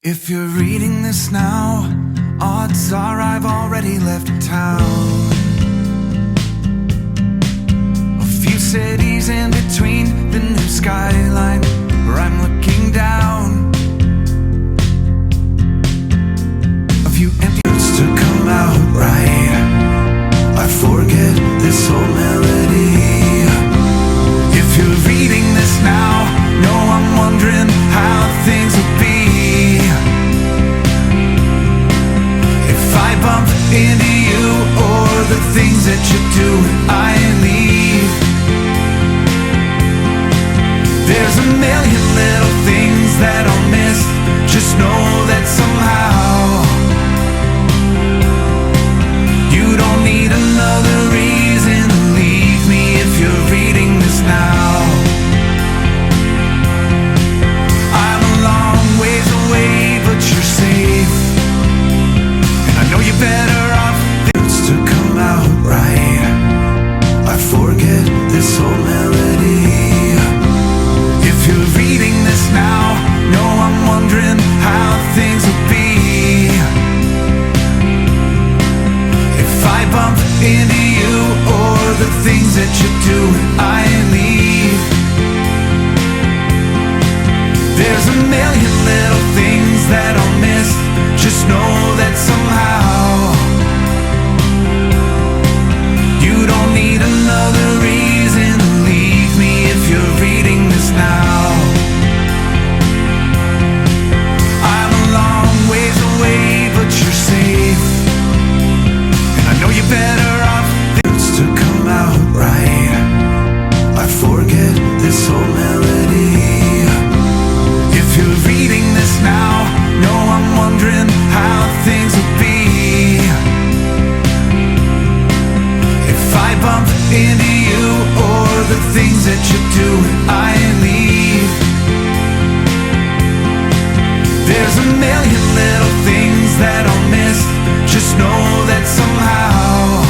If you're reading this now, odds are I've already left town. A few cities in between the new skyline where I'm looking down. A few empty notes to come out right. I forget this old melody. If you're reading this now, no, I'm wondering how things will be. If I bump into you or the things that you do when I leave. There's a million little things that I'll miss. Just know that somehow you don't need another reason to leave me if you're reading this now. I'm a long ways away, but you're safe. And I know you're better off things to come out right. I forget this old melody. If you're reading this now, no, I'm wondering how things will be. If I bump into you or the things that you do when I leave. There's a million little things that I'll miss. Just know that somehow you don't need another reason to leave me if you're reading this now. I'm a long ways away, but you're safe. And I know you're better off things to come out right. I forget this old melody. If you're reading this now, no, I'm wondering how things will be. If I bump into you or the things that you do when I leave. There's a million little things that I'll miss. Just know that somehow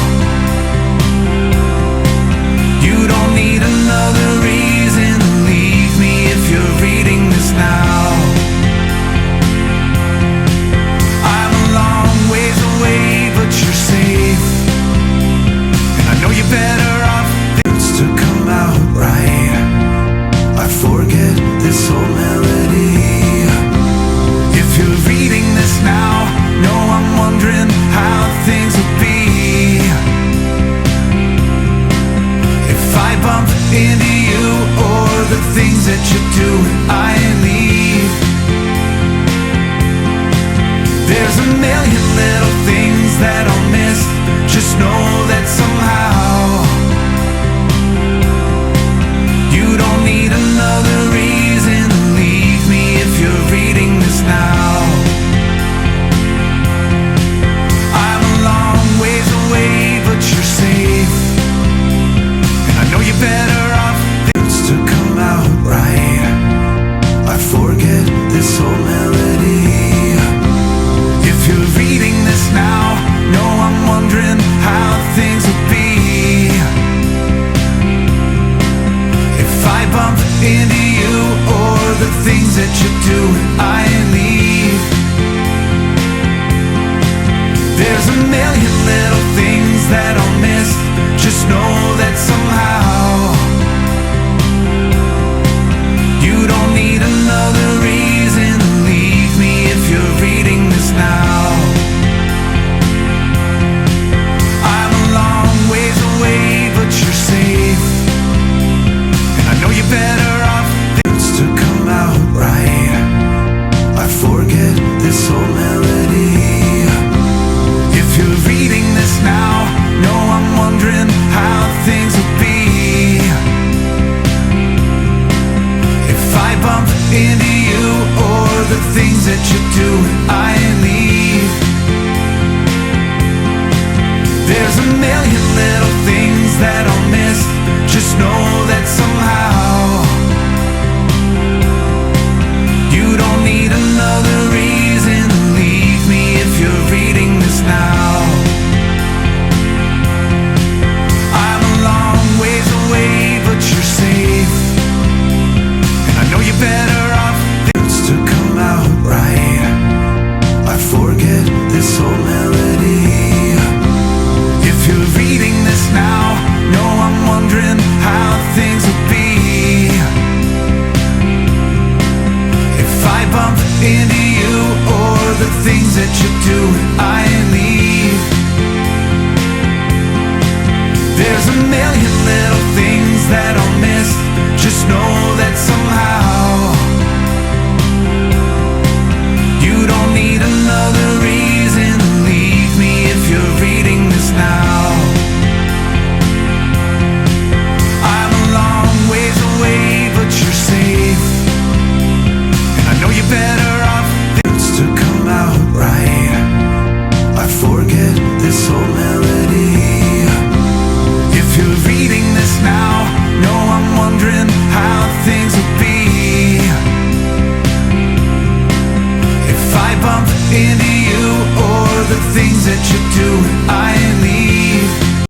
you don't need another reason to leave me if you're reading this now. I'm a long ways away, but you're safe. And I know you're better off things to come out right. I forget this old melody. If you're reading this now, no, I'm wondering how things will be. If I bump into you or the things that you do when I leave. There's a million little things that I'll miss. Just know that somehow you don't need another reason to leave me if you're reading this now. I'm a long ways away, but you're safe. And I know you're better off things to come out right. I forget this old melody. If you're reading this now, no, I'm wondering how things will be. If I bump into you or the things that you do when I leave. There's a million little things that I'll miss. Just know that somehow you don't need another reason to leave me if you're reading this now. I'm a long ways away, but you're safe. And I know you're better off things to come out right. I forget this old melody. If you're reading this now, no, I'm wondering how things will be. If I bump into you or the things that you do when I leave. There's a million little things that I'll miss. Just know that somehow you don't need another reason to leave me if you're reading this now. I'm a long ways away, but you're safe. And I know you're better off things to come out right. into you or the things that you do when I leave. There's a million little things that I'll miss. Just know that somehow you don't need another reason to leave me if you're reading this now. I'm a long ways away, but you're safe, and I know you're better off to come out right. I forget this whole melody. If you're reading this now, know I'm wondering how things will be if I bump into